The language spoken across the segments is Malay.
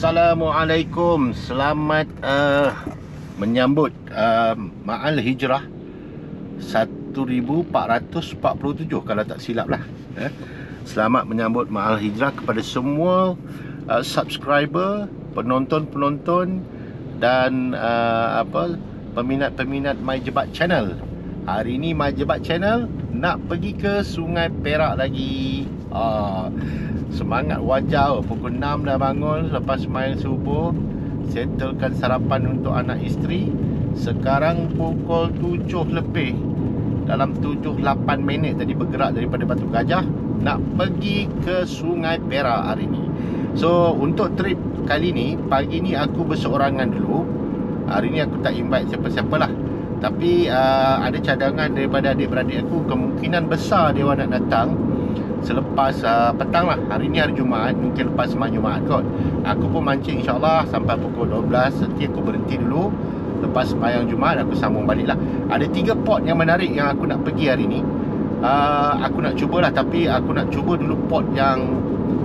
Assalamualaikum. Selamat menyambut Ma'al Hijrah 1447 kalau tak silap lah. Selamat menyambut Ma'al Hijrah kepada semua subscriber, penonton-penonton dan peminat-peminat My Jebat Channel. Hari ni My Jebat Channel nak pergi ke Sungai Perak lagi. Semangat wajah, pukul 6 dah bangun lepas main subuh, settlekan sarapan untuk anak isteri. Sekarang pukul 7 lebih. Dalam 7-8 minit tadi bergerak daripada Batu Gajah nak pergi ke Sungai Perak hari ni. So untuk trip kali ni, pagi ni aku berseorangan dulu. Hari ni aku tak invite siapa-siapa lah. Tapi ada cadangan daripada adik-beradik aku, kemungkinan besar dia orang nak datang selepas petang lah. Hari ni hari Jumaat, mungkin lepas sembang Jumaat kot. Aku pun mancing insyaAllah sampai pukul 12. Nanti aku berhenti dulu. Lepas sembahyang Jumaat aku sambung balik lah. Ada 3 pot yang menarik yang aku nak pergi hari ni. Aku nak cubalah, tapi aku nak cuba dulu pot yang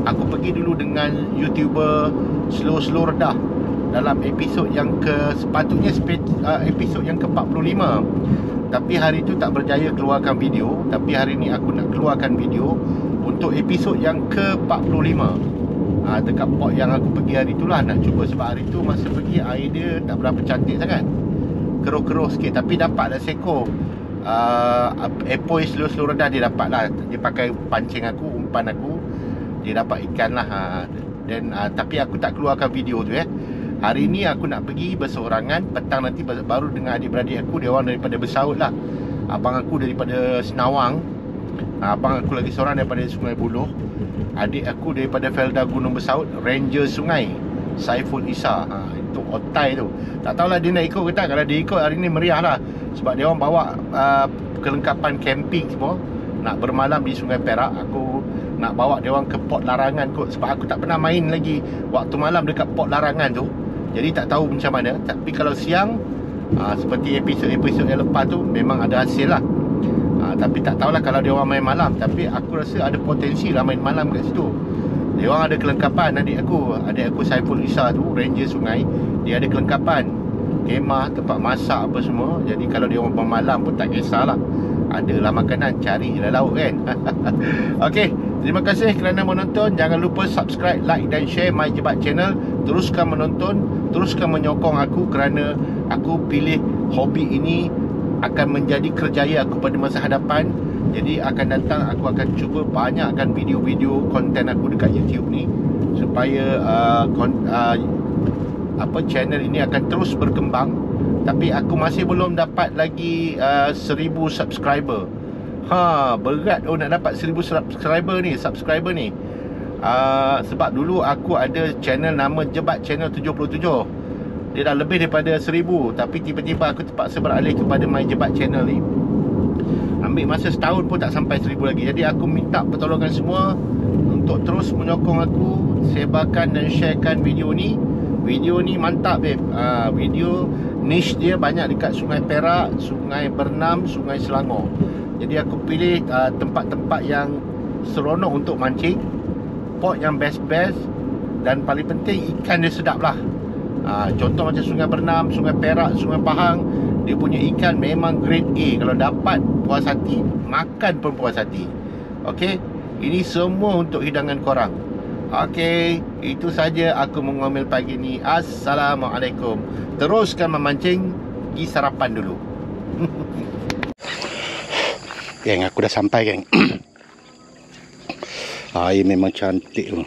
aku pergi dulu dengan YouTuber Slow Redah dalam episod yang sepatutnya episod yang ke-45. Tapi hari tu tak berjaya keluarkan video. Tapi hari ni aku nak keluarkan video untuk episod yang ke-45. Dekat pot yang aku pergi hari tu lah nak cuba. Sebab hari tu masa pergi air dia tak berapa cantik sangat, keruh-keruh sikit. Tapi dapat dah seko Epoi slow redah dia dapat lah. Dia pakai pancing aku, umpan aku, dia dapat ikan lah. Dan tapi aku tak keluarkan video tu Hari ni aku nak pergi berseorangan. Petang nanti baru dengan adik-beradik aku. Dia orang daripada Bersaut lah. Abang aku daripada Senawang, abang aku lagi seorang daripada Sungai Buloh, adik aku daripada Felda Gunung Bersaut, Ranger Sungai Saiful Isa. Itu otai tu. Tak tahulah dia nak ikut ke tak. Kalau dia ikut hari ni meriah lah. Sebab dia orang bawa kelengkapan camping semua. Nak bermalam di Sungai Perak. Aku nak bawa dia orang ke Port Larangan kot. Sebab aku tak pernah main lagi waktu malam dekat Port Larangan tu. Jadi tak tahu macam mana. Tapi kalau siang, seperti episod-episod yang lepas tu, memang ada hasil lah. Tapi tak tahulah kalau dia orang main malam. Tapi aku rasa ada potensi lah main malam kat situ. Dia orang ada kelengkapan. Adik aku Saiful Isa tu, Ranger Sungai, dia ada kelengkapan kemah, tempat masak apa semua. Jadi kalau dia orang bermalam pun tak kisahlah. Adalah makanan, cari je lauk kan. Okey, terima kasih kerana menonton. Jangan lupa subscribe, like dan share My Jebat Channel. Teruskan menonton, teruskan menyokong aku, kerana aku pilih hobi ini akan menjadi kerjaya aku pada masa hadapan. Jadi akan datang aku akan cuba banyakkan video-video konten aku dekat YouTube ni, supaya channel ini akan terus berkembang. Tapi aku masih belum dapat lagi 1000 subscriber. Berat nak dapat 1000 subscriber ni. Sebab dulu aku ada channel nama Jebat Channel 77. Dia dah lebih daripada 1000. Tapi tiba-tiba aku terpaksa beralih kepada My Jebat Channel ni. Ambil masa setahun pun tak sampai 1000 lagi. Jadi aku minta pertolongan semua untuk terus menyokong aku, sebarkan dan sharekan video ni. Video ni mantap babe. Video niche dia banyak dekat Sungai Perak, Sungai Bernam, Sungai Selangor. Jadi aku pilih tempat-tempat yang seronok untuk mancing, pot yang best-best, dan paling penting ikan dia sedap lah. Contoh macam Sungai Bernam, Sungai Perak, Sungai Pahang, dia punya ikan memang grade A. Kalau dapat, puas hati. Makan pun puas hati. Okey, ini semua untuk hidangan korang. Okey, itu saja aku mengomel pagi ni. Assalamualaikum. Teruskan memancing, pergi sarapan dulu. Geng, aku dah sampai geng. Air memang cantik tu.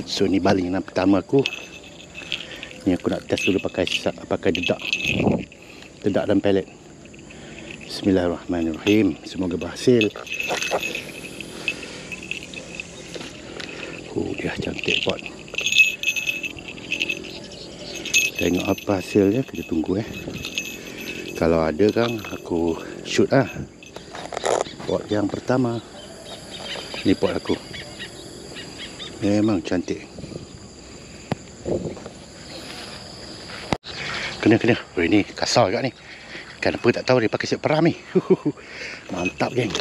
So ni balingan pertama aku. Ni aku nak test dulu pakai dedak dan pelet. Bismillahirrahmanirrahim. Semoga berhasil. Dia cantik pot. Tengok apa hasilnya, kita tunggu Kalau ada kan aku shoot lah. Pot yang pertama. Ni pot aku. Memang cantik. Kena. Ini kasar juga ni. Kenapa tak tahu dia pakai siap peram ni. Mantap geng.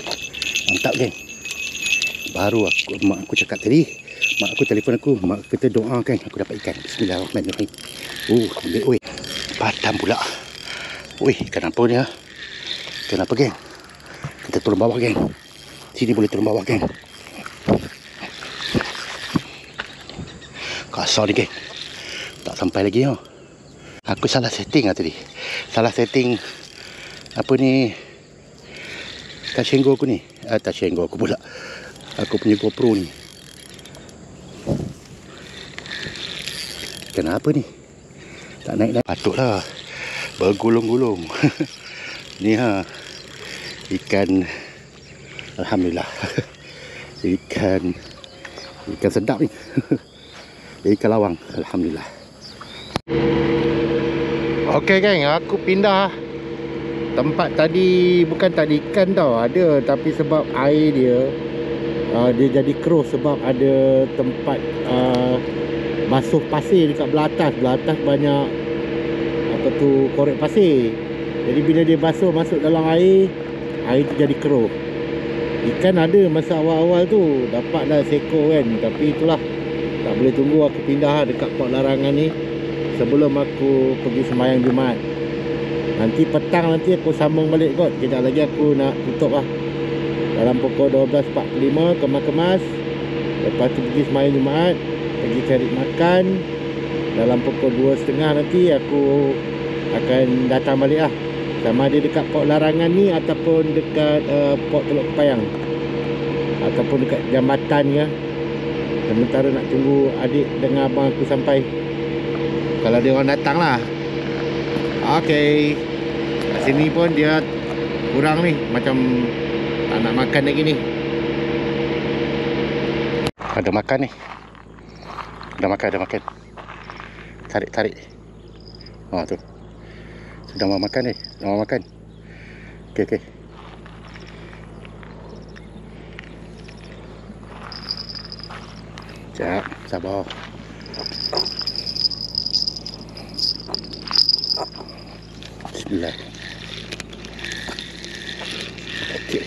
Baru mak aku cakap tadi, Mak aku telefon aku. Mak kata doa kan aku dapat ikan. Bismillahirrahmanirrahim. Ambil oi. Padam pula. Oi, ikan apa ni ha? Ikan apa geng? Kita turun bawah geng. Sini boleh turun bawah geng. Kasar ni geng. Tak sampai lagi ha. Aku salah setting lah tadi. Salah setting apa ni? Tashengo aku ni. Tashengo aku pula. Aku punya GoPro ni. Kenapa ni? Tak naik. Patutlah bergulung-gulung. Ni ha. Ikan. Alhamdulillah. Ikan sedap ni. Ikan lawang. Alhamdulillah. Okey geng, aku pindah tempat tadi. Bukan tadi ikan tau, ada, tapi sebab air dia dia jadi keruh sebab ada tempat basuh pasir dekat belah atas. Belah atas banyak apa tu, korek pasir. Jadi bila dia basuh masuk dalam air tu jadi keruh. Ikan ada masa awal-awal tu, dapatlah seekor kan. Tapi itulah, tak boleh tunggu, aku pindah dekat Port Larangan ni sebelum aku pergi sembahyang Jumaat. Nanti petang nanti aku sambung balik kot. Kejap lagi aku nak tutup lah. Dalam pukul 12.45 kemas-kemas. Lepas tu pergi sembahyang Jumaat, pergi cari makan. Dalam pukul 2.30 nanti aku akan datang balik lah. Sama ada dekat Port Larangan ni ataupun dekat Port Teluk Kepayang, ataupun dekat jambatan ya. Sementara nak tunggu adik dengan abang aku sampai, kalau dia orang datang lah. Okey, kat sini pun dia kurang ni, macam tak nak makan lagi ni. Ada makan ni. Ada makan. Tarik. Tu. Sedang mau makan ni. Dah mau makan. Okey. Sekejap, sabar. Bismillah. Okey.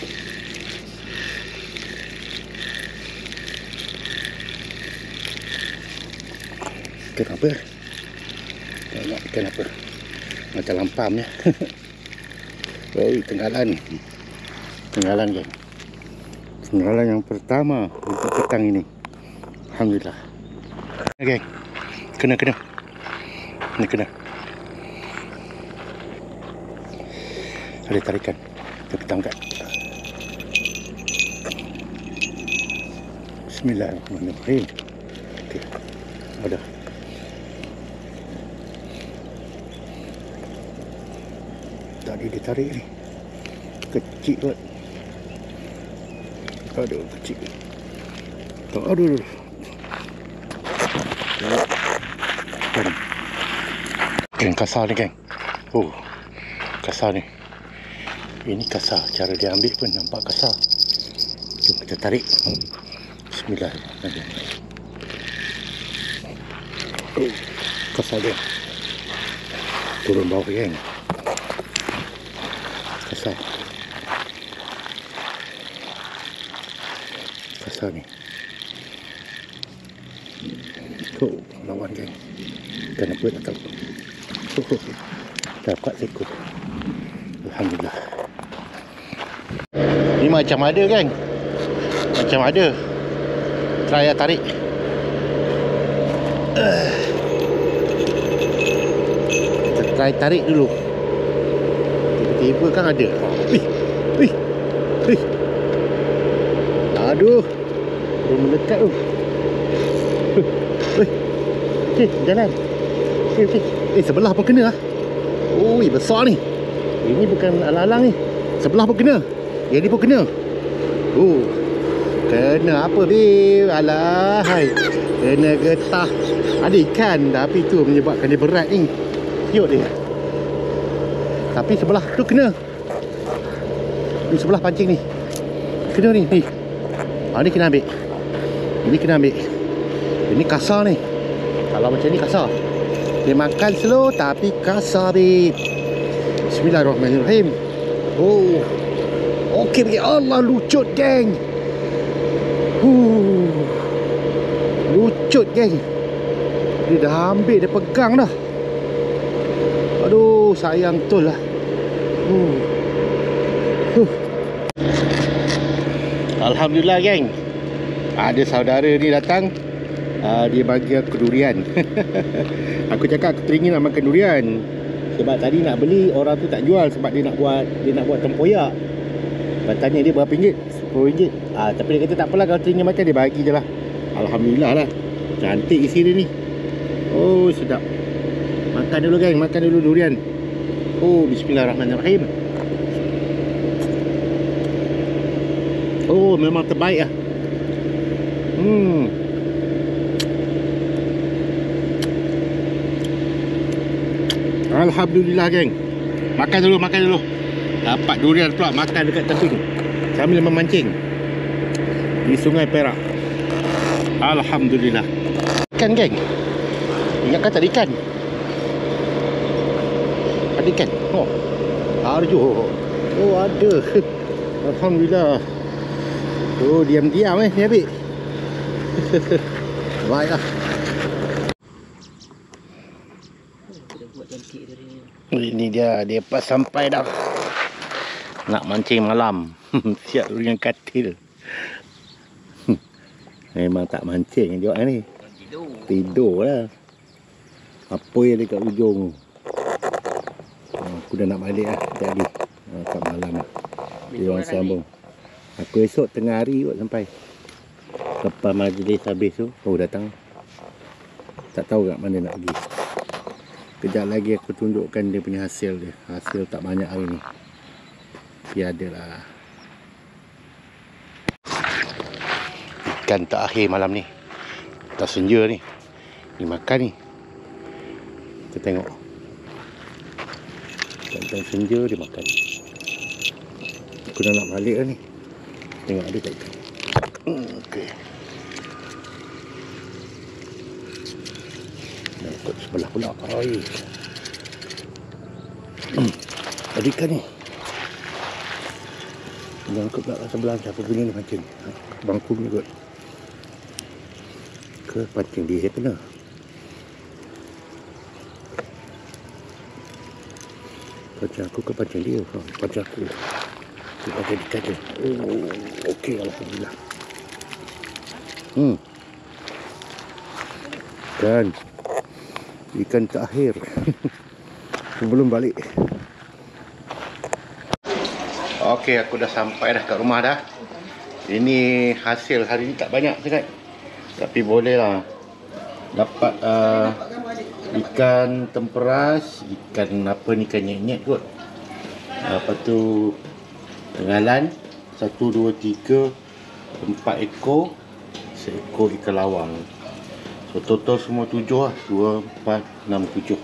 Kenapa? Tengok kenapa? Macam lampam ya. Tenggalan geng. Tenggalan yang pertama untuk petang ini. Alhamdulillah. Geng. Kena. Ni kena. Ada tarikan. Kita angkat. Bismillahirrahmanirrahim. Okey. Ada. Tadi dia tarik ni. Kecil kot. Aduh, kecil. Aduh. Geng, kasar ni geng. Kasar ni. Ini kasar. Cara dia ambil pun nampak kasar. Jom kita tarik. Bismillahirrahmanirrahim. Kasar dia. Turun bawah geng. Kasar ni. Lawan geng. Kenapa tak tahu. Dapat seekor. Alhamdulillah. Ni macam ada geng. Macam ada. Try tarik. Kita try tarik dulu. Tiba-tiba kan ada. Wih. Aduh. Dia melekat tu. Okey, jalan. Okey. Sebelah pun kena lah. Ui, besar ni. Ini bukan alang-alang ni. Sebelah pun kena. Yang ni pun kena. Kena apa, babe? Alah, hai. Kena getah. Ada ikan, tapi tu menyebabkan dia berat ni. Kiut dia. Tapi sebelah tu kena. Ni sebelah pancing ni. Kena ni. Ni kena ambil. Ini kena ambil. Ini kasar ni. Kalau macam ni kasar. Dia makan slow tapi kasar, babe. Bismillahirrahmanirrahim. Okey, Allah lucut geng. kecut geng. Dia dah ambil, dia pegang dah. Aduh, sayang betul lah. Alhamdulillah geng, ada saudara ni datang. Dia bagi aku durian. Aku cakap aku teringin nak makan durian. Sebab tadi nak beli, orang tu tak jual sebab dia nak buat tempoyak. Tanya dia berapa ringgit? RM10. Tapi dia kata tak apalah, kalau teringin makan dia bagi je lah. Alhamdulillah lah. Cantik isi dia ni. Oh sedap. Makan dulu geng, makan dulu durian. Oh bismillahirrahmanirrahim. Oh memang terbaik lah. Alhamdulillah geng. Makan dulu. Dapat durian pula, makan dekat tebing sambil memancing di Sungai Perak. Alhamdulillah. Ikan geng. Ingatkan tak ada ikan? Ada ikan? Oh, arjo. Oh ada. Alhamdulillah. Oh diam-diam ni habis. Baiklah. Ini dia pas sampai dah. Nak mancing malam. Siap dengan katil. Memang tak mancing dia ni. Tidur lah. Apa yang dekat ujung. Aku dah nak balik lah jadi. Kat malam lah. Dia orang sambung. Aku esok tengah hari kot sampai. Lepas majlis habis tu, datang. Tak tahu kat mana nak pergi. Kejap lagi aku tunjukkan dia punya hasil dia. Hasil tak banyak hari ni. Tiada lah. Ikan terakhir malam ni. Tak senja ni. Ni makan ni. Kita tengok. Ikan senja dia makan. Aku dah nak balik lah ni. Tengok ada tak ikan. Okey. Nak ikut sebelah pula. Ada ikan ni. Jangan ikut pula sebelah. Siapa punya ni mancing. Bangku ni kot. Ke pancing dia kena. Pancing aku ke pancing dia? Pancing aku. Dia pancing ikan je. Oh, okey alhamdulillah. Ikan terakhir. Sebelum balik. Okey, aku dah sampai dah kat rumah dah. Ini hasil hari ni tak banyak sangat. Tapi boleh lah. Dapat ikan temperas, ikan apa ni, ikan nyet-nyet kot. Lepas tu tengalan 1, 2, 3, 4 ekor. Seekor ikan lawang. So total semua 7 lah. 2, 4, 6, 7.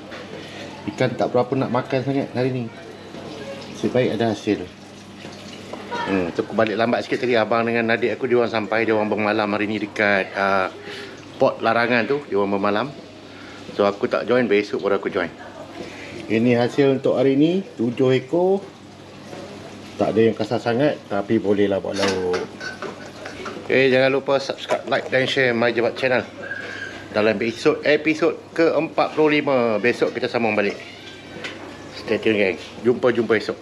Ikan tak berapa nak makan sangat hari ni. Sebaik ada hasil. So aku balik lambat sikit tadi. Abang dengan adik aku, dia orang sampai. Dia orang bermalam hari ni dekat port larangan tu. Dia orang bermalam. So aku tak join, besok baru aku join. Ini hasil untuk hari ni 7 ekor. Tak ada yang kasar sangat, tapi bolehlah buat lauk. Okay, jangan lupa subscribe, like dan share My Jebat channel. Dalam episod ke-45 besok kita sambung balik. Stay tune geng. Jumpa esok.